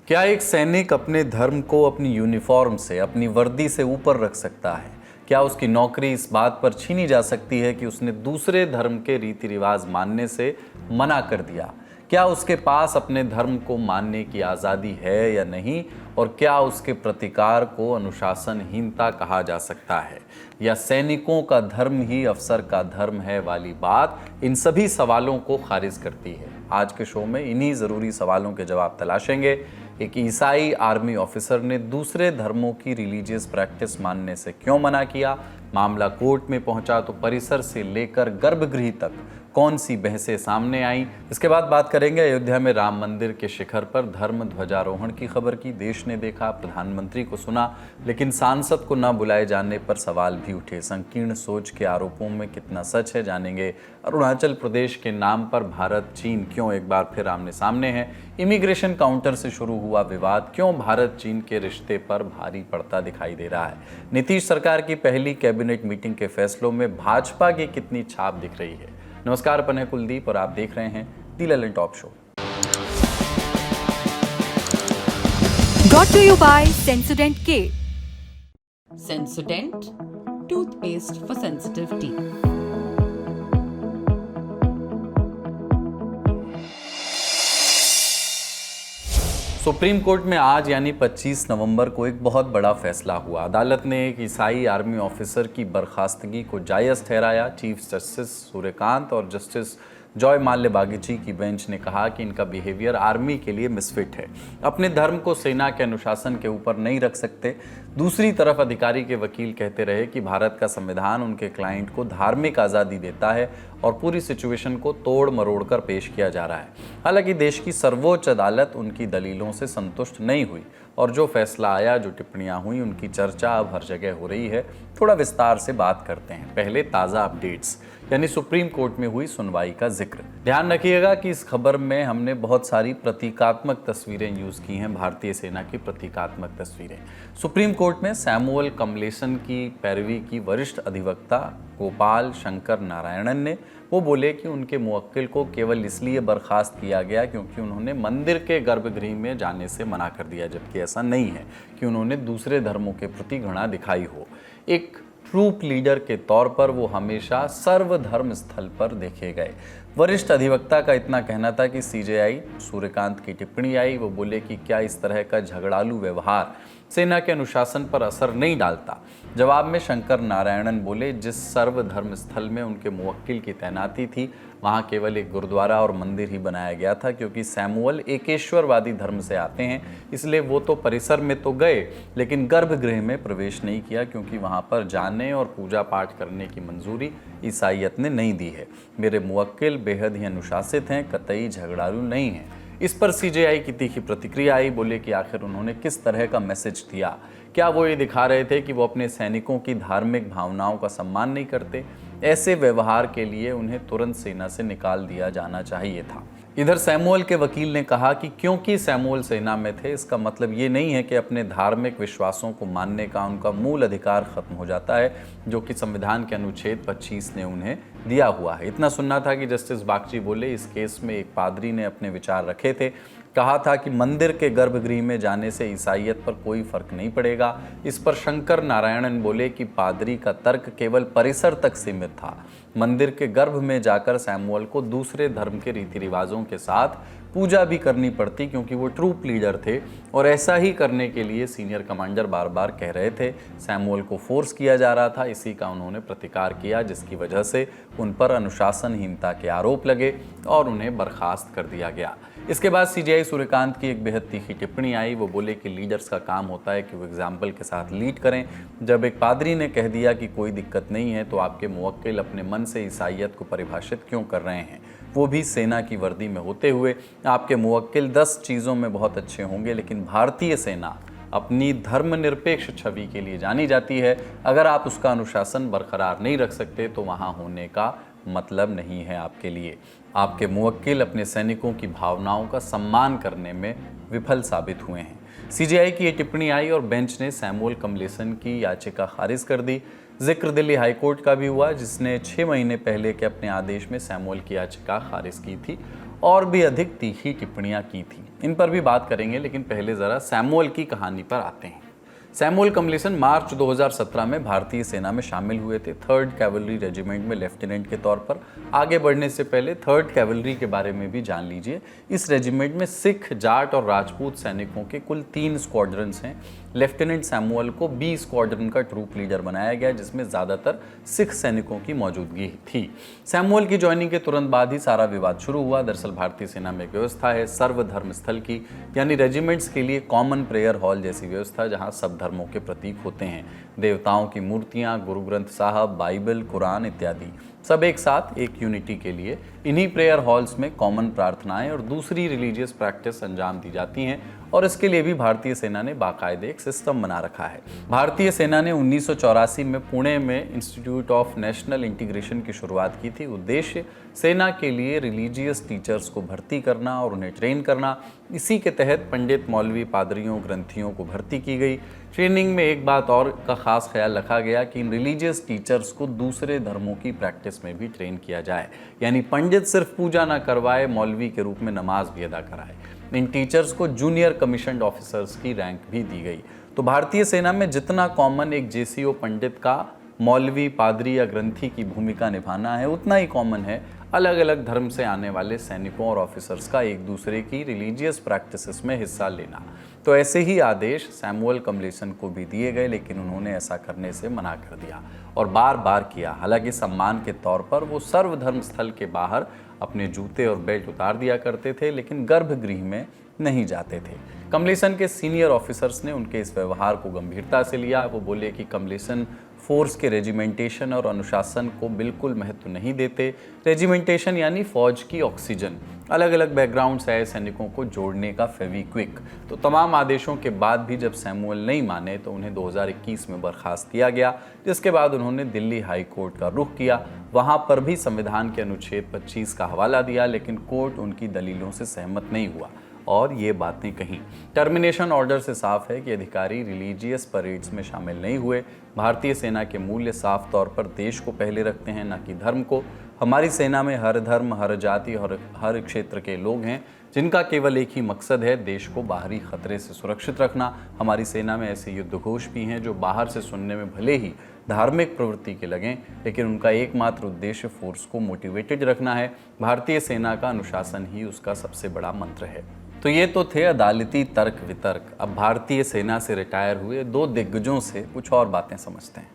क्या एक सैनिक अपने धर्म को अपनी यूनिफॉर्म से, अपनी वर्दी से ऊपर रख सकता है? क्या उसकी नौकरी इस बात पर छीनी जा सकती है कि उसने दूसरे धर्म के रीति रिवाज मानने से मना कर दिया? क्या उसके पास अपने धर्म को मानने की आज़ादी है या नहीं? और क्या उसके प्रतिकार को अनुशासनहीनता कहा जा सकता है? या सैनिकों का धर्म ही अफसर का धर्म है वाली बात इन सभी सवालों को खारिज करती है। आज के शो में इन्हीं ज़रूरी सवालों के जवाब तलाशेंगे। एक ईसाई आर्मी ऑफिसर ने दूसरे धर्मों की रिलीजियस प्रैक्टिस मानने से क्यों मना किया? मामला कोर्ट में पहुंचा तो परिसर से लेकर गर्भगृह तक कौन सी बहसें सामने आई? इसके बाद बात करेंगे अयोध्या में राम मंदिर के शिखर पर धर्म ध्वजारोहण की खबर की। देश ने देखा, प्रधानमंत्री को सुना, लेकिन सांसद को न बुलाए जाने पर सवाल भी उठे। संकीर्ण सोच के आरोपों में कितना सच है, जानेंगे। अरुणाचल प्रदेश के नाम पर भारत चीन क्यों एक बार फिर आमने सामने है? इमिग्रेशन काउंटर से शुरू हुआ विवाद क्यों भारत चीन के रिश्ते पर भारी पड़ता दिखाई दे रहा है? नीतीश सरकार की पहली कैबिनेट मीटिंग के फैसलों में भाजपा की कितनी छाप दिख रही है? नमस्कार, अपन है कुलदीप और आप देख रहे हैं the Lallantop show. Brought to you by Sensodyne K. Sensodyne toothpaste for sensitive teeth. Supreme court में आज यानी 25 नवंबर को एक बहुत बड़ा फैसला हुआ। अदालत ने एक ईसाई आर्मी ऑफिसर की बर्खास्तगी को जायज़ ठहराया। चीफ जस्टिस सूर्यकांत और जस्टिस जॉय माल्य बागची की बेंच ने कहा कि इनका बिहेवियर आर्मी के लिए मिसफिट है, अपने धर्म को सेना के अनुशासन के ऊपर नहीं रख सकते। दूसरी तरफ अधिकारी के वकील कहते रहे कि भारत का संविधान उनके क्लाइंट को धार्मिक आज़ादी देता है और पूरी सिचुएशन को तोड़ मरोड़ कर पेश किया जा रहा है। हालांकि देश की सर्वोच्च अदालत उनकी दलीलों से संतुष्ट नहीं हुई और जो फैसला आया, जो टिप्पणियां हुई, उनकी चर्चा अब हर जगह हो रही है। थोड़ा विस्तार से बात करते हैं। पहले ताज़ा अपडेट्स, यानी सुप्रीम कोर्ट में हुई सुनवाई का जिक्र। ध्यान रखिएगा कि इस खबर में हमने बहुत सारी प्रतीकात्मक तस्वीरें यूज़ की हैं, भारतीय सेना की प्रतीकात्मक तस्वीरें। सुप्रीम कोर्ट में सैमुअल कमलेसन की पैरवी की वरिष्ठ अधिवक्ता गोपाल शंकर नारायणन ने वो बोले कि उनके मुवक्किल को केवल इसलिए बर्खास्त किया गया क्योंकि उन्होंने मंदिर के गर्भगृह में जाने से मना कर दिया, जबकि ऐसा नहीं है कि उन्होंने दूसरे धर्मों के प्रति घृणा दिखाई हो। एक ट्रूप लीडर के तौर पर वो हमेशा सर्वधर्म स्थल पर देखे गए। वरिष्ठ अधिवक्ता का इतना कहना था कि सीजेआई सूर्यकांत की टिप्पणी आई। वो बोले कि क्या इस तरह का झगड़ालू व्यवहार सेना के अनुशासन पर असर नहीं डालता? जवाब में शंकर नारायणन बोले, जिस सर्वधर्म स्थल में उनके मुवक्किल की तैनाती थी वहाँ केवल एक गुरुद्वारा और मंदिर ही बनाया गया था। क्योंकि सैमुअल एकेश्वरवादी धर्म से आते हैं, इसलिए वो तो परिसर में तो गए लेकिन गर्भगृह में प्रवेश नहीं किया, क्योंकि वहाँ पर जाने और पूजा पाठ करने की मंजूरी ईसाइयत ने नहीं दी है। मेरे मुवक्किल बेहद ही अनुशासित हैं, कतई झगड़ालू नहीं हैं। इस पर सीजेआई की तीखी प्रतिक्रिया आई। बोले कि आखिर उन्होंने किस तरह का मैसेज दिया? क्या वो ये दिखा रहे थे कि वो अपने सैनिकों की धार्मिक भावनाओं का सम्मान नहीं करते? ऐसे व्यवहार के लिए उन्हें तुरंत सेना से निकाल दिया जाना चाहिए था। इधर सैमुअल के वकील ने कहा कि क्योंकि सैमुअल सेना में थे, इसका मतलब ये नहीं है कि अपने धार्मिक विश्वासों को मानने का उनका मूल अधिकार खत्म हो जाता है, जो कि संविधान के अनुच्छेद 25 ने उन्हें दिया हुआ है। इतना सुनना था कि जस्टिस बागची बोले, इस केस में एक पादरी ने अपने विचार रखे थे। कहा था कि मंदिर के गर्भगृह में जाने से ईसाइयत पर कोई फर्क नहीं पड़ेगा। इस पर शंकर नारायणन बोले कि पादरी का तर्क केवल परिसर तक सीमित था। मंदिर के गर्भ में जाकर सैमुअल को दूसरे धर्म के रीति रिवाजों के साथ पूजा भी करनी पड़ती, क्योंकि वो ट्रूप लीडर थे और ऐसा ही करने के लिए सीनियर कमांडर बार बार कह रहे थे। सैमुअल को फोर्स किया जा रहा था, इसी का उन्होंने प्रतिकार किया, जिसकी वजह से उन पर अनुशासनहीनता के आरोप लगे और उन्हें बर्खास्त कर दिया गया। इसके बाद सीजेआई सूर्यकांत की एक बेहद तीखी टिप्पणी आई। वो बोले कि लीडर्स का काम होता है कि वो एग्जाम्पल के साथ लीड करें। जब एक पादरी ने कह दिया कि कोई दिक्कत नहीं है, तो आपके मुवक्किल अपने मन से ईसाइयत को परिभाषित क्यों कर रहे हैं? वो भी सेना की वर्दी में होते हुए। आपके मुवक्किल 10 चीज़ों में बहुत अच्छे होंगे, लेकिन भारतीय सेना अपनी धर्मनिरपेक्ष छवि के लिए जानी जाती है। अगर आप उसका अनुशासन बरकरार नहीं रख सकते तो वहाँ होने का मतलब नहीं है आपके लिए। आपके मुवक्किल अपने सैनिकों की भावनाओं का सम्मान करने में विफल साबित हुए हैं। सीजेआई की ये टिप्पणी आई और बेंच ने सैमुअल कमलेसन की याचिका खारिज कर दी। जिक्र दिल्ली हाईकोर्ट का भी हुआ, जिसने 6 महीने पहले के अपने आदेश में सैमुअल की याचिका खारिज की थी और भी अधिक तीखी टिप्पणियां की थी। इन पर भी बात करेंगे, लेकिन पहले ज़रा सैमुअल की कहानी पर आते हैं। सैमुअल कम्बलिसन मार्च 2017 में भारतीय सेना में शामिल हुए थे, 3rd कैवलरी रेजिमेंट में लेफ्टिनेंट के तौर पर। आगे बढ़ने से पहले 3rd कैवलरी के बारे में भी जान लीजिए। इस रेजिमेंट में सिख, जाट और राजपूत सैनिकों के कुल 3 स्क्वाड्रन्स हैं। लेफ्टिनेंट सैमुअल को बी स्क्वाड्रन का ट्रूप लीडर बनाया गया, जिसमें ज़्यादातर सिख सैनिकों की मौजूदगी थी। सैमुअल की ज्वाइनिंग के तुरंत बाद ही सारा विवाद शुरू हुआ। दरअसल भारतीय सेना में एक व्यवस्था है सर्वधर्म स्थल की, यानी रेजिमेंट्स के लिए कॉमन प्रेयर हॉल जैसी व्यवस्था, जहां सब धर्मों के प्रतीक होते हैं। देवताओं की मूर्तियां, गुरु ग्रंथ साहब, बाइबल, कुरान इत्यादि सब एक साथ एक यूनिटी के लिए इन्हीं प्रेयर हॉल्स में कॉमन प्रार्थनाएं और दूसरी रिलीजियस प्रैक्टिस अंजाम दी जाती हैं, और इसके लिए भी भारतीय सेना ने बाकायदे एक सिस्टम बना रखा है। भारतीय सेना ने 1984 में पुणे में इंस्टीट्यूट ऑफ नेशनल इंटीग्रेशन की शुरुआत की थी। उद्देश्य सेना के लिए रिलीजियस टीचर्स को भर्ती करना और उन्हें ट्रेन करना। इसी के तहत पंडित, मौलवी, पादरियों, ग्रंथियों को भर्ती की गई। ट्रेनिंग में एक बात और का खास ख्याल रखा गया कि इन रिलीजियस टीचर्स को दूसरे धर्मों की प्रैक्टिस में भी ट्रेन किया जाए, यानी पंडित सिर्फ पूजा ना करवाए, मौलवी के रूप में नमाज भी अदा कराए। इन टीचर्स को जूनियर कमीशन्ड ऑफिसर्स की रैंक भी दी गई। तो भारतीय सेना में जितना कॉमन एक जेसीओ पंडित का मौलवी, पादरी या ग्रंथी की भूमिका निभाना है, उतना ही कॉमन है अलग अलग धर्म से आने वाले सैनिकों और ऑफिसर्स का एक दूसरे की रिलीजियस प्रैक्टिसेस में हिस्सा लेना। तो ऐसे ही आदेश सैमुअल कम्बलिसन को भी दिए गए, लेकिन उन्होंने ऐसा करने से मना कर दिया और बार बार किया। हालांकि सम्मान के तौर पर वो सर्वधर्म स्थल के बाहर अपने जूते और बेल्ट उतार दिया करते थे, लेकिन गर्भगृह में नहीं जाते थे। कम्बलिसन के सीनियर ऑफिसर्स ने उनके इस व्यवहार को गंभीरता से लिया। वो बोले कि कम्बलिसन फोर्स के रेजिमेंटेशन और अनुशासन को बिल्कुल महत्व नहीं देते। रेजिमेंटेशन यानी फौज की ऑक्सीजन, अलग अलग बैकग्राउंड से आए सैनिकों को जोड़ने का फेविक्विक। तो तमाम आदेशों के बाद भी जब सैमुअल नहीं माने तो उन्हें 2021 में बर्खास्त किया गया, जिसके बाद उन्होंने दिल्ली हाई कोर्ट का रुख किया। वहां पर भी संविधान के अनुच्छेद 25 का हवाला दिया, लेकिन कोर्ट उनकी दलीलों से सहमत नहीं हुआ और ये बातें कहीं। टर्मिनेशन ऑर्डर से साफ है कि अधिकारी रिलीजियस परेड्स में शामिल नहीं हुए। भारतीय सेना के मूल्य साफ तौर पर देश को पहले रखते हैं, न कि धर्म को। हमारी सेना में हर धर्म, हर जाति और हर क्षेत्र के लोग हैं, जिनका केवल एक ही मकसद है देश को बाहरी खतरे से सुरक्षित रखना। हमारी सेना में ऐसे युद्धघोष भी हैं जो बाहर से सुनने में भले ही धार्मिक प्रवृत्ति के लगें, लेकिन उनका एकमात्र उद्देश्य फोर्स को मोटिवेटेड रखना है। भारतीय सेना का अनुशासन ही उसका सबसे बड़ा मंत्र है। तो ये तो थे अदालती तर्क वितर्क। अब भारतीय सेना से रिटायर हुए 2 दिग्गजों से कुछ और बातें समझते हैं।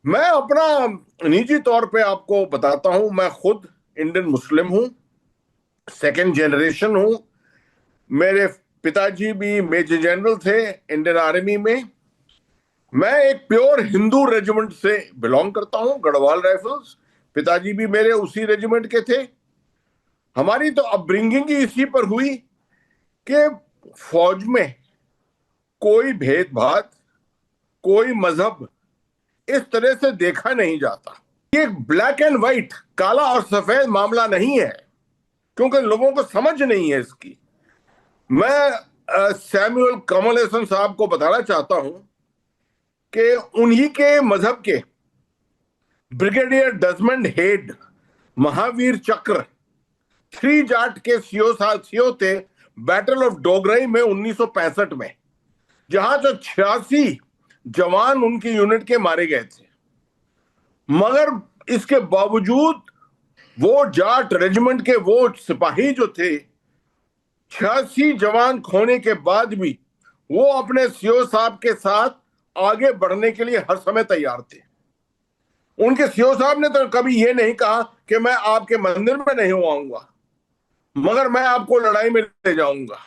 मैं अपना निजी तौर पे आपको बताता हूं, मैं खुद इंडियन मुस्लिम हूं, 2nd जनरेशन हूं। मेरे पिताजी भी मेजर जनरल थे इंडियन आर्मी में। मैं एक प्योर हिंदू रेजिमेंट से बिलोंग करता हूं, गढ़वाल राइफल्स। पिताजी भी मेरे उसी रेजिमेंट के थे। हमारी तो अपब्रिंगिंग ही इसी पर हुई कि फौज में कोई भेदभाव, कोई मजहब इस तरह से देखा नहीं जाता। ये ब्लैक एंड व्हाइट, काला और सफेद मामला नहीं है, क्योंकि लोगों को समझ नहीं है इसकी। मैं सैमुअल कम्बलिसन साहब को बताना चाहता हूं कि उन्हीं के मजहब के ब्रिगेडियर डेजमंड हेड महावीर चक्र 3 जाट के सीओ थे बैटल ऑफ डोगराई में 1965 में, जहां तो 86 जवान उनकी यूनिट के मारे गए थे। मगर इसके बावजूद वो जाट रेजिमेंट के वो सिपाही जो थे, 86 जवान खोने के बाद भी वो अपने सीओ साहब के साथ आगे बढ़ने के लिए हर समय तैयार थे। उनके सीओ साहब ने तो कभी ये नहीं कहा कि मैं आपके मंदिर में नहीं आऊंगा, मगर मैं आपको लड़ाई में ले जाऊंगा।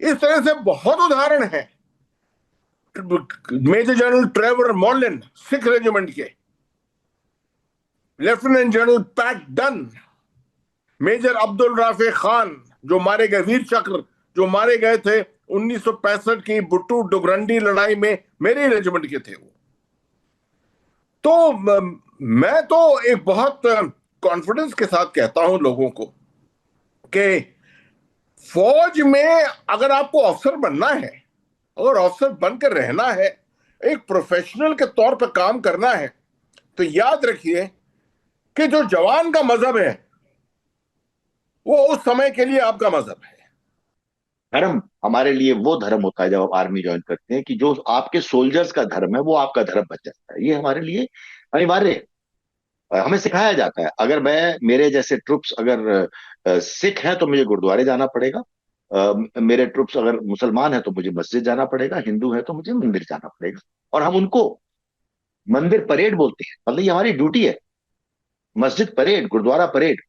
इस तरह से बहुत उदाहरण है। Major general Trevor Morlin Sikh regiment के, lieutenant general Pat Dunn, major Abdul Rafey Khan जो मारे गए, वीर चक्र जो मारे गए थे 1965 की बुट्टू डुगरंडी लड़ाई में, मेरे रेजिमेंट के थे वो। तो मैं तो एक बहुत कॉन्फिडेंस के साथ कहता हूं लोगों को कि फौज में अगर आपको अफसर बनना है और अफसर बनकर रहना है, एक प्रोफेशनल के तौर पर काम करना है, तो याद रखिए कि जो जवान का मजहब है वो उस समय के लिए आपका मजहब है। धर्म हमारे लिए वो धर्म होता है जब आप आर्मी ज्वाइन करते हैं, कि जो आपके सोल्जर्स का धर्म है वो आपका धर्म बन जाता है। ये हमारे लिए अनिवार्य है, हमें सिखाया जाता है। अगर मैं, मेरे जैसे ट्रुप्स अगर सिख हैं तो मुझे गुरुद्वारे जाना पड़ेगा, मेरे ट्रुप्स अगर मुसलमान हैं तो मुझे मस्जिद जाना पड़ेगा, हिंदू है तो मुझे मंदिर जाना पड़ेगा। और हम उनको मंदिर परेड बोलते हैं, मतलब ये हमारी ड्यूटी है, मस्जिद परेड, गुरुद्वारा परेड।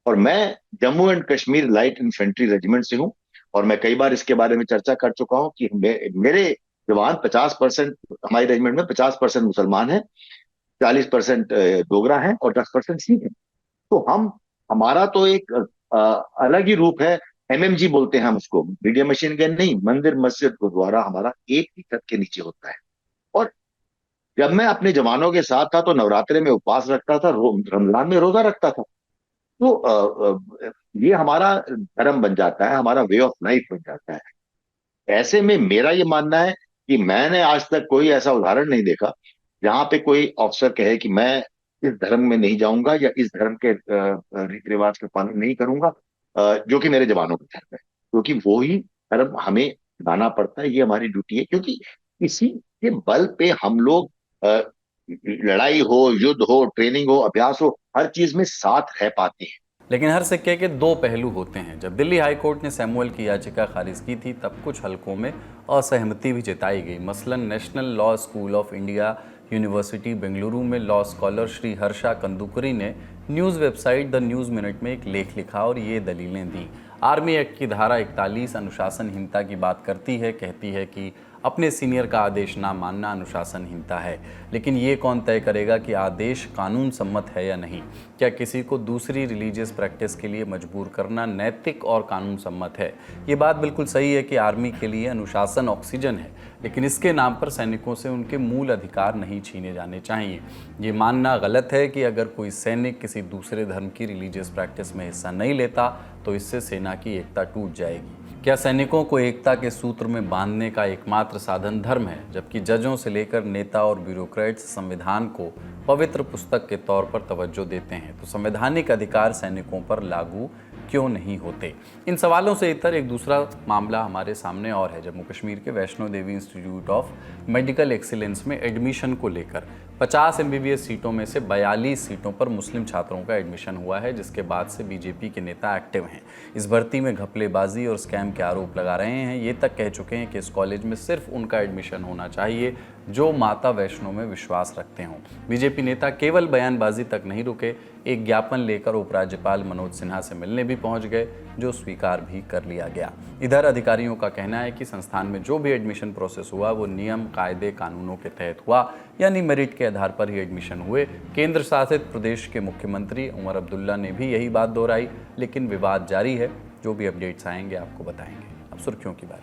और मैं Jammu and Kashmir light infantry regiment से हूँ, और मैं कई बार इसके बारे में चर्चा कर चुका हूँ कि मेरे जवान 50%, हमारे रेजिमेंट में 50% मुसलमान हैं, 40% डोगरा हैं और 10% सिख हैं। तो हमारा तो एक अलग ही रूप है। एमएमजी बोलते हैं हम उसको, मीडियम मशीन गन नहीं, मंदिर मस्जिद गुरुद्वारा हमारा एक ही छत के नीचे होता है। और जब मैं अपने जवानों के साथ था तो नवरात्रे में उपवास रखता था, रमजान में रोजा रखता था। तो ये हमारा धर्म बन जाता है, हमारा वे ऑफ लाइफ बन जाता है। ऐसे में मेरा ये मानना है कि मैंने आज तक कोई ऐसा उदाहरण नहीं देखा जहां पे कोई अफसर कहे कि मैं इस धर्म में नहीं जाऊंगा या इस धर्म के रीति रिवाज का पालन नहीं करूंगा, जो कि मेरे जवानों का धर्म है, क्योंकि वो ही धर्म हमें निभाना पड़ता है। ये हमारी ड्यूटी है, क्योंकि इसी के बल पे हम लोग लड़ाई हो, युद्ध हो, ट्रेनिंग हो, अभ्यास हो, हर चीज में साथ रह पाते हैं। लेकिन हर सिक्के के दो पहलू होते हैं। जब दिल्ली हाई कोर्ट ने सैमुअल की याचिका खारिज की थी तब कुछ हलकों में असहमति भी जताई गई। मसलन national law school of India university Bengaluru में लॉ स्कॉलर श्री हर्षा कंदुकरी ने news website the news minute में एक लेख लिखा और ये दलीलें दी। आर्मी एक्ट की धारा 41 अनुशासनहीनता की बात करती है, कहती है कि अपने सीनियर का आदेश ना मानना अनुशासनहीनता है। लेकिन ये कौन तय करेगा कि आदेश कानून सम्मत है या नहीं? क्या किसी को दूसरी रिलीजियस प्रैक्टिस के लिए मजबूर करना नैतिक और कानून सम्मत है? ये बात बिल्कुल सही है कि आर्मी के लिए अनुशासन ऑक्सीजन है, लेकिन इसके नाम पर सैनिकों से उनके मूल अधिकार नहीं छीने जाने चाहिए। ये मानना गलत है कि अगर कोई सैनिक किसी दूसरे धर्म की रिलीजियस प्रैक्टिस में हिस्सा नहीं लेता तो इससे सेना की एकता टूट जाएगी। क्या सैनिकों को एकता के सूत्र में बांधने का एकमात्र साधन धर्म है, जबकि जजों से लेकर नेता और ब्यूरोक्रेट्स संविधान को पवित्र पुस्तक के तौर पर तवज्जो देते हैं? तो संवैधानिक अधिकार सैनिकों पर लागू क्यों नहीं होते? इन सवालों से इतर एक दूसरा मामला हमारे सामने और है। जम्मू कश्मीर के Vaishno Devi institute of medical excellence में एडमिशन को लेकर 50 MBBS सीटों में से 42 सीटों पर मुस्लिम छात्रों का एडमिशन हुआ है, जिसके बाद से बीजेपी के नेता एक्टिव हैं। इस भर्ती में घपलेबाजी और स्कैम के आरोप लगा रहे हैं। ये तक कह चुके हैं कि इस कॉलेज में सिर्फ उनका एडमिशन होना चाहिए जो माता वैष्णो में विश्वास रखते हों। बीजेपी नेता केवल बयानबाजी तक नहीं रुके, एक ज्ञापन लेकर उपराज्यपाल मनोज सिन्हा से मिलने भी पहुंच गए, जो स्वीकार भी कर लिया गया। इधर अधिकारियों का कहना है कि संस्थान में जो भी एडमिशन प्रोसेस हुआ वो नियम, कायदे, कानूनों के तहत हुआ, यानी मेरिट के आधार पर ही एडमिशन हुए। केंद्र शासित प्रदेश के मुख्यमंत्री उमर अब्दुल्ला ने भी यही बात दोहराई, लेकिन विवाद जारी है। जो भी अपडेट्स आएंगे आपको बताएंगे। अब सुर्खियों की बारी।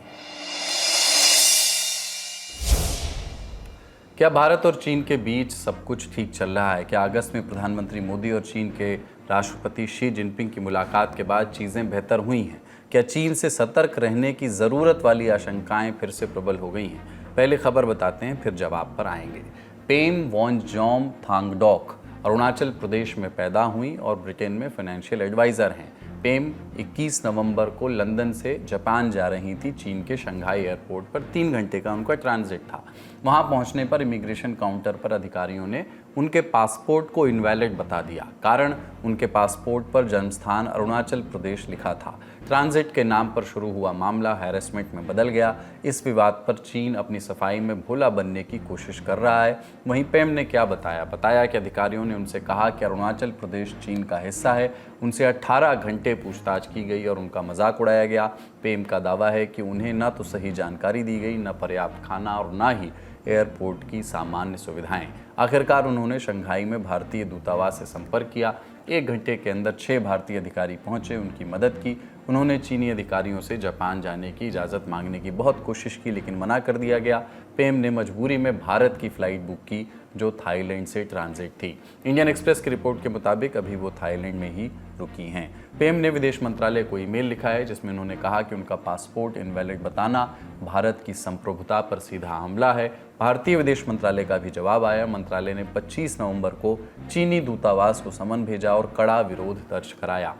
क्या भारत और चीन के बीच सब कुछ ठीक चल रहा है? क्या अगस्त में प्रधानमंत्री मोदी और चीन के राष्ट्रपति शी जिनपिंग की मुलाकात के बाद चीज़ें बेहतर हुई हैं? क्या चीन से सतर्क रहने की ज़रूरत वाली आशंकाएं फिर से प्रबल हो गई हैं? पहले खबर बताते हैं, फिर जवाब पर आएंगे। पेम वॉन्गजॉम थांगडॉक अरुणाचल प्रदेश में पैदा हुई और ब्रिटेन में फाइनेंशियल एडवाइज़र हैं। पेम 21 नवंबर को लंदन से जापान जा रही थी। चीन के शंघाई एयरपोर्ट पर 3 घंटे का उनका ट्रांजिट था। वहां पहुंचने पर इमिग्रेशन काउंटर पर अधिकारियों ने उनके पासपोर्ट को इनवैलिड बता दिया। कारण, उनके पासपोर्ट पर जन्मस्थान अरुणाचल प्रदेश लिखा था। ट्रांजिट के नाम पर शुरू हुआ मामला हैरेसमेंट में बदल गया। इस विवाद पर चीन अपनी सफाई में भोला बनने की कोशिश कर रहा है। वहीं पेम ने क्या बताया कि अधिकारियों ने उनसे कहा कि अरुणाचल प्रदेश चीन का हिस्सा है। उनसे 18 घंटे पूछताछ की गई और उनका मजाक उड़ाया गया। पेम का दावा है कि उन्हें न तो सही जानकारी दी गई, न पर्याप्त खाना और न ही एयरपोर्ट की सामान्य सुविधाएं। आखिरकार उन्होंने शंघाई में भारतीय दूतावास से संपर्क किया। 1 घंटे के अंदर 6 भारतीय अधिकारी पहुंचे, उनकी मदद की। उन्होंने चीनी अधिकारियों से जापान जाने की इजाज़त मांगने की बहुत कोशिश की, लेकिन मना कर दिया गया। पेम ने मजबूरी में भारत की फ़्लाइट बुक की जो थाईलैंड से ट्रांजिट थी। इंडियन एक्सप्रेस की रिपोर्ट के मुताबिक अभी वो थाईलैंड में ही रुकी हैं। पेम ने विदेश मंत्रालय को ईमेल लिखा है जिसमें उन्होंने कहा कि उनका पासपोर्ट इनवैलिड बताना भारत की संप्रभुता पर सीधा हमला है। भारतीय विदेश मंत्रालय का भी जवाब आया। मंत्रालय ने 25 नवंबर को चीनी दूतावास को समन भेजा और कड़ा विरोध दर्ज कराया।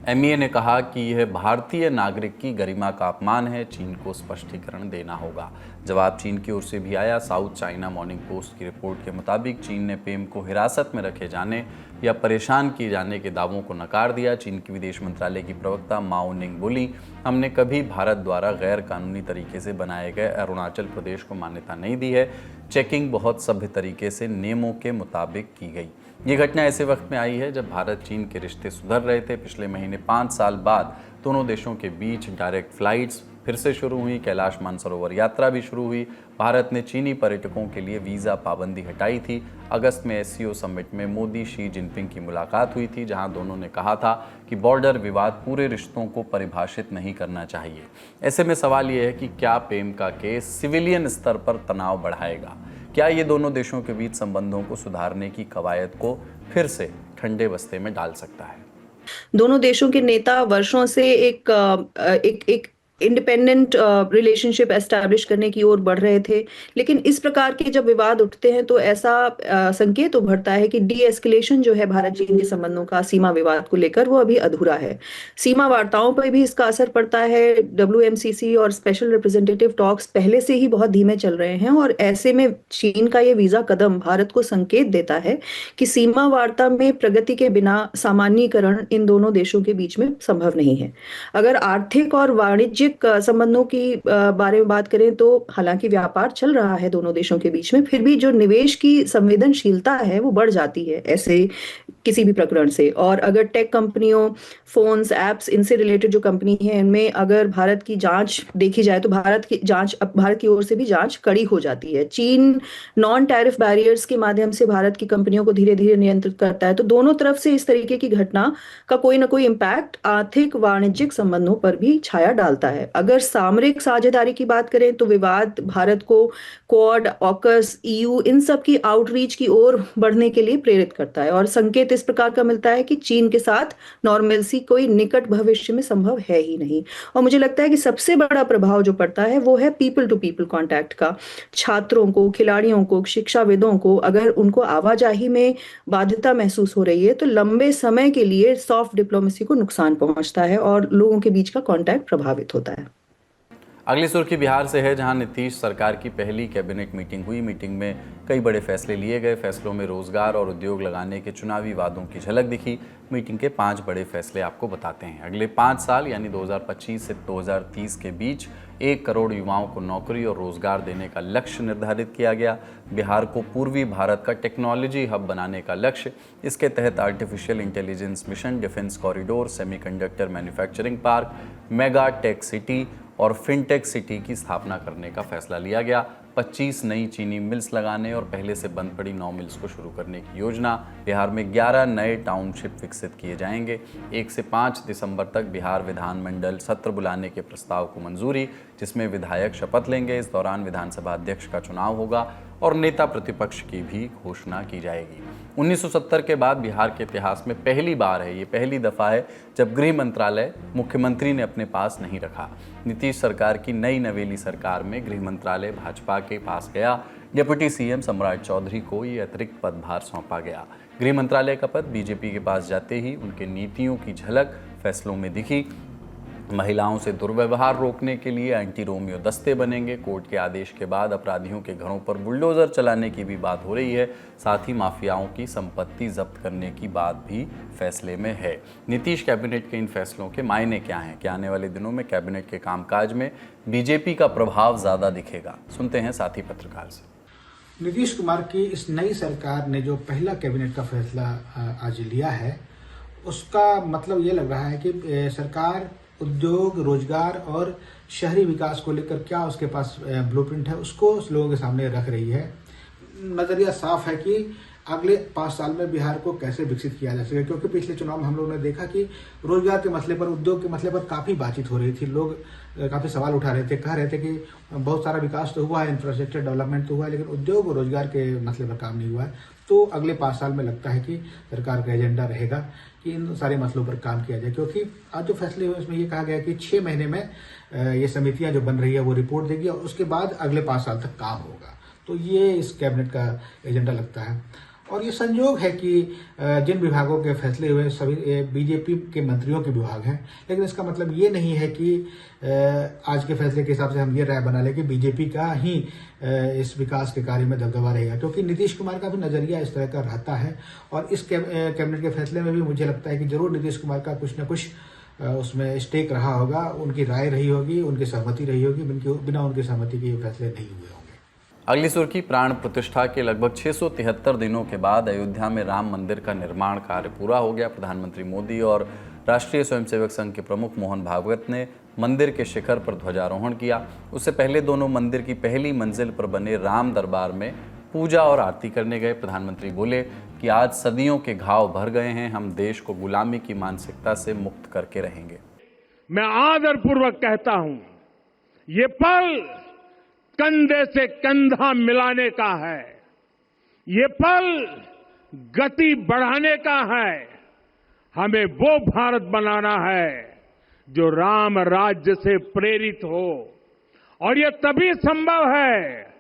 MEA ने कहा कि यह भारतीय नागरिक की गरिमा का अपमान है, चीन को स्पष्टीकरण देना होगा। जवाब चीन की ओर से भी आया। साउथ चाइना मॉर्निंग पोस्ट की रिपोर्ट के मुताबिक चीन ने पेम को हिरासत में रखे जाने या परेशान किए जाने के दावों को नकार दिया। चीन की विदेश मंत्रालय की प्रवक्ता माओ निंग बोली, हमने कभी भारत द्वारा गैर कानूनी तरीके से बनाए गए अरुणाचल प्रदेश को मान्यता नहीं दी है। चेकिंग बहुत सभ्य तरीके से नियमों के मुताबिक की गई। ये घटना ऐसे वक्त में आई है जब भारत चीन के रिश्ते सुधर रहे थे। पिछले महीने 5 साल बाद दोनों देशों के बीच डायरेक्ट फ्लाइट्स फिर से शुरू हुई। कैलाश मानसरोवर यात्रा भी शुरू हुई। भारत ने चीनी पर्यटकों के लिए वीज़ा पाबंदी हटाई थी। अगस्त में SCO समिट में मोदी शी जिनपिंग की मुलाकात हुई थी, जहां दोनों ने कहा था कि बॉर्डर विवाद पूरे रिश्तों को परिभाषित नहीं करना चाहिए। ऐसे में सवाल ये है कि क्या पेम का केस सिविलियन स्तर पर तनाव बढ़ाएगा? क्या ये दोनों देशों के बीच संबंधों को सुधारने की कवायद को फिर से ठंडे बस्ते में डाल सकता है? दोनों देशों के नेता वर्षों से एक इंडिपेंडेंट रिलेशनशिप एस्टैब्लिश करने की ओर बढ़ रहे थे, लेकिन इस प्रकार के जब विवाद उठते हैं तो ऐसा संकेत उभरता है कि डी एस्केलेशन जो है भारत चीन के संबंधों का सीमा विवाद को लेकर, वो अभी अधूरा है। सीमा वार्ताओं पर भी इसका असर पड़ता है। WMCC और स्पेशल रिप्रेजेंटेटिव टॉक्स पहले से ही बहुत धीमे चल रहे हैं और ऐसे में चीन का ये वीजा कदम भारत को संकेत देता है कि सीमा वार्ता में प्रगति के बिना सामान्यीकरण इन दोनों देशों के बीच में संभव नहीं है। अगर आर्थिक और वाणिज्यिक संबंधों की बारे में बात करें तो हालांकि व्यापार चल रहा है दोनों देशों के बीच में, फिर भी जो निवेश की संवेदनशीलता है वो बढ़ जाती है ऐसे किसी भी प्रकरण से। और अगर टेक कंपनियों, फोन्स, एप्स, इनसे रिलेटेड जो कंपनी है, इनमें अगर भारत की जांच देखी जाए तो भारत की ओर से भी जांच कड़ी हो जाती है। चीन नॉन टैरिफ बैरियर्स के माध्यम से भारत की कंपनियों को धीरे धीरे नियंत्रित करता है। तो दोनों तरफ से इस तरीके की घटना का कोई ना कोई इम्पैक्ट आर्थिक वाणिज्यिक संबंधों पर भी छाया डालता है। अगर सामरिक साझेदारी की बात करें तो विवाद भारत को क्वाड, ऑकस, EU इन सब की आउटरीच की ओर बढ़ने के लिए प्रेरित करता है और संकेत इस प्रकार का मिलता है कि चीन के साथ नॉर्मलसी कोई निकट भविष्य में संभव है ही नहीं। और मुझे लगता है कि सबसे बड़ा प्रभाव जो पड़ता है वो है पीपल टू पीपल कांटेक्ट का। छात्रों को, खिलाड़ियों को, शिक्षाविदों को अगर उनको आवाजाही में बाध्यता महसूस हो रही है तो लंबे समय के लिए सॉफ्ट डिप्लोमेसी को नुकसान पहुंचता है और लोगों के बीच का कांटेक्ट प्रभावित होता है। अगली सुर्खी बिहार से है, जहां नीतीश सरकार की पहली कैबिनेट मीटिंग हुई। मीटिंग में कई बड़े फैसले लिए गए। फैसलों में रोजगार और उद्योग लगाने के चुनावी वादों की झलक दिखी। मीटिंग के 5 बड़े फैसले आपको बताते हैं। अगले 5 साल यानी 2025 से 2030 के बीच 1 करोड़ युवाओं को नौकरी और रोजगार देने का लक्ष्य निर्धारित किया गया। बिहार को पूर्वी भारत का टेक्नोलॉजी हब बनाने का लक्ष्य। इसके तहत artificial intelligence mission, defence corridor, semiconductor manufacturing park, mega tech city और फिनटेक सिटी की स्थापना करने का फैसला लिया गया। 25 नई चीनी मिल्स लगाने और पहले से बंद पड़ी 9 मिल्स को शुरू करने की योजना। बिहार में 11 नए टाउनशिप विकसित किए जाएंगे। 1 से 5 दिसंबर तक बिहार विधानमंडल सत्र बुलाने के प्रस्ताव को मंजूरी, जिसमें विधायक शपथ लेंगे। इस दौरान विधानसभा अध्यक्ष का चुनाव होगा और नेता प्रतिपक्ष की भी घोषणा की जाएगी। 1970 के बाद बिहार के इतिहास में पहली बार है, ये पहली दफ़ा है जब गृह मंत्रालय मुख्यमंत्री ने अपने पास नहीं रखा। नीतीश सरकार की नई नवेली सरकार में गृह मंत्रालय भाजपा के पास गया। डिप्टी CM सम्राट चौधरी को ये अतिरिक्त पदभार सौंपा गया। गृह मंत्रालय का पद बीजेपी के पास जाते ही उनके नीतियों की झलक फैसलों में दिखी। महिलाओं से दुर्व्यवहार रोकने के लिए एंटी रोमियो दस्ते बनेंगे। कोर्ट के आदेश के बाद अपराधियों के घरों पर बुलडोजर चलाने की भी बात हो रही है। साथ ही माफियाओं की संपत्ति जब्त करने की बात भी फैसले में है। नीतीश कैबिनेट के इन फैसलों के मायने क्या हैं? क्या आने वाले दिनों में कैबिनेट के कामकाज में बीजेपी का प्रभाव ज़्यादा दिखेगा? सुनते हैं साथी पत्रकार से। नीतीश कुमार की इस नई सरकार ने जो पहला कैबिनेट का फैसला आज लिया है, उसका मतलब ये लग रहा है कि सरकार उद्योग, रोजगार और शहरी विकास को लेकर क्या उसके पास ब्लूप्रिंट है, उसको लोगों के सामने रख रही है। नजरिया साफ है कि अगले 5 साल में बिहार को कैसे विकसित किया जा सके, क्योंकि पिछले चुनाव में हम लोगों ने देखा कि रोजगार के मसले पर, उद्योग के मसले पर काफी बातचीत हो रही थी। लोग काफी सवाल उठा रहे थे, कह रहे थे कि बहुत सारा विकास तो हुआ है, इंफ्रास्ट्रक्चर डेवलपमेंट तो हुआ है, लेकिन उद्योग और रोजगार के मसले पर काम नहीं हुआ है। तो अगले 5 साल में लगता है कि सरकार का एजेंडा रहेगा कि इन सारे मसलों पर काम किया जाए, क्योंकि आज जो फैसले हुए उसमें ये कहा गया कि 6 महीने में ये समितियां जो बन रही है वो रिपोर्ट देगी और उसके बाद अगले 5 साल तक काम होगा। तो ये इस कैबिनेट का एजेंडा लगता है। और ये संयोग है कि जिन विभागों के फैसले हुए सभी बीजेपी के मंत्रियों के विभाग हैं, लेकिन इसका मतलब ये नहीं है कि आज के फैसले के हिसाब से हम ये राय बना लें कि बीजेपी का ही इस विकास के कार्य में दबदबा रहेगा, क्योंकि नीतीश कुमार का भी नजरिया इस तरह का रहता है। और इस कैबिनेट के फैसले में भी मुझे लगता है कि जरूर नीतीश कुमार का कुछ न कुछ उसमें स्टेक रहा होगा, उनकी राय रही होगी, उनकी सहमति रही होगी, बिना उनकी सहमति के ये फैसले नहीं हुए होंगे। अगली सुर्खी, प्राण प्रतिष्ठा के लगभग 673 दिनों के बाद अयोध्या में राम मंदिर का निर्माण कार्य पूरा हो गया। प्रधानमंत्री मोदी और राष्ट्रीय स्वयंसेवक संघ के प्रमुख मोहन भागवत ने मंदिर के शिखर पर ध्वजारोहण किया। उससे पहले दोनों मंदिर की पहली मंजिल पर बने राम दरबार में पूजा और आरती करने गए। प्रधानमंत्री बोले कि आज सदियों के घाव भर गए हैं, हम देश को गुलामी की मानसिकता से मुक्त करके रहेंगे। मैं आदरपूर्वक कहता हूं, ये पल कंधे से कंधा मिलाने का है, ये पल गति बढ़ाने का है। हमें वो भारत बनाना है जो राम राज्य से प्रेरित हो, और ये तभी संभव है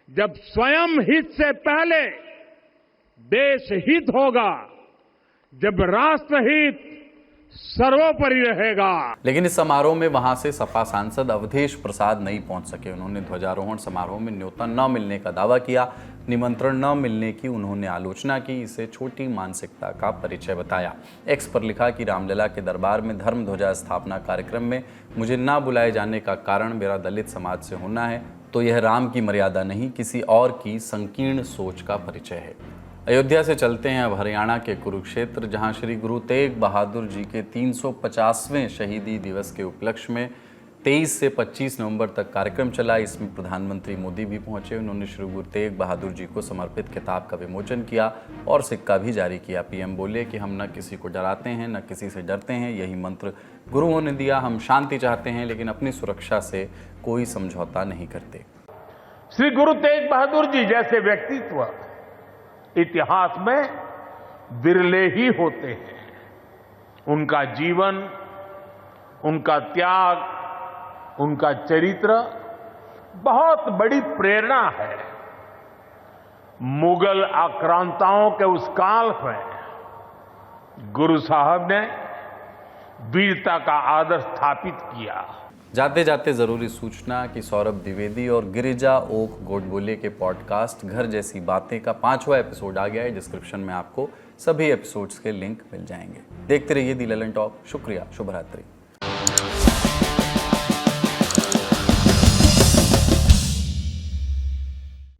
जब स्वयं हित से पहले देश हित होगा, जब राष्ट्र हित सर्वोपरि रहेगा। लेकिन इस समारोह में वहां से सपा सांसद अवधेश प्रसाद नहीं पहुंच सके। उन्होंने ध्वजारोहण समारोह में न्योता न मिलने का दावा किया। निमंत्रण न मिलने की उन्होंने आलोचना की, इसे छोटी मानसिकता का परिचय बताया। एक्स पर लिखा कि रामलला के दरबार में धर्म ध्वजा स्थापना कार्यक्रम में मुझे न बुलाए जाने का कारण मेरा दलित समाज से होना है, तो यह राम की मर्यादा नहीं, किसी और की संकीर्ण सोच का परिचय है। अयोध्या से चलते हैं अब हरियाणा के कुरुक्षेत्र, जहां श्री गुरु तेग बहादुर जी के 350वें शहीदी दिवस के उपलक्ष्य में 23 से 25 नवंबर तक कार्यक्रम चला। इसमें प्रधानमंत्री मोदी भी पहुंचे। उन्होंने श्री गुरु तेग बहादुर जी को समर्पित किताब का विमोचन किया और सिक्का भी जारी किया। पीएम बोले कि हम न किसी को डराते हैं, न किसी से डरते हैं, यही मंत्र गुरुओं ने दिया। हम शांति चाहते हैं, लेकिन अपनी सुरक्षा से कोई समझौता नहीं करते। श्री गुरु तेग बहादुर जी जैसे व्यक्तित्व इतिहास में विरले ही होते हैं। उनका जीवन, उनका त्याग, उनका चरित्र बहुत बड़ी प्रेरणा है। मुगल आक्रांताओं के उस काल में गुरु साहब ने वीरता का आदर्श स्थापित किया। जाते जाते जरूरी सूचना कि सौरभ द्विवेदी और गिरिजा ओक गोडबोले के पॉडकास्ट घर जैसी बातें का 5वां एपिसोड आ गया है। डिस्क्रिप्शन में आपको सभी एपिसोड्स के लिंक मिल जाएंगे। देखते रहिए दी ललन टॉक। शुक्रिया, शुभ रात्रि।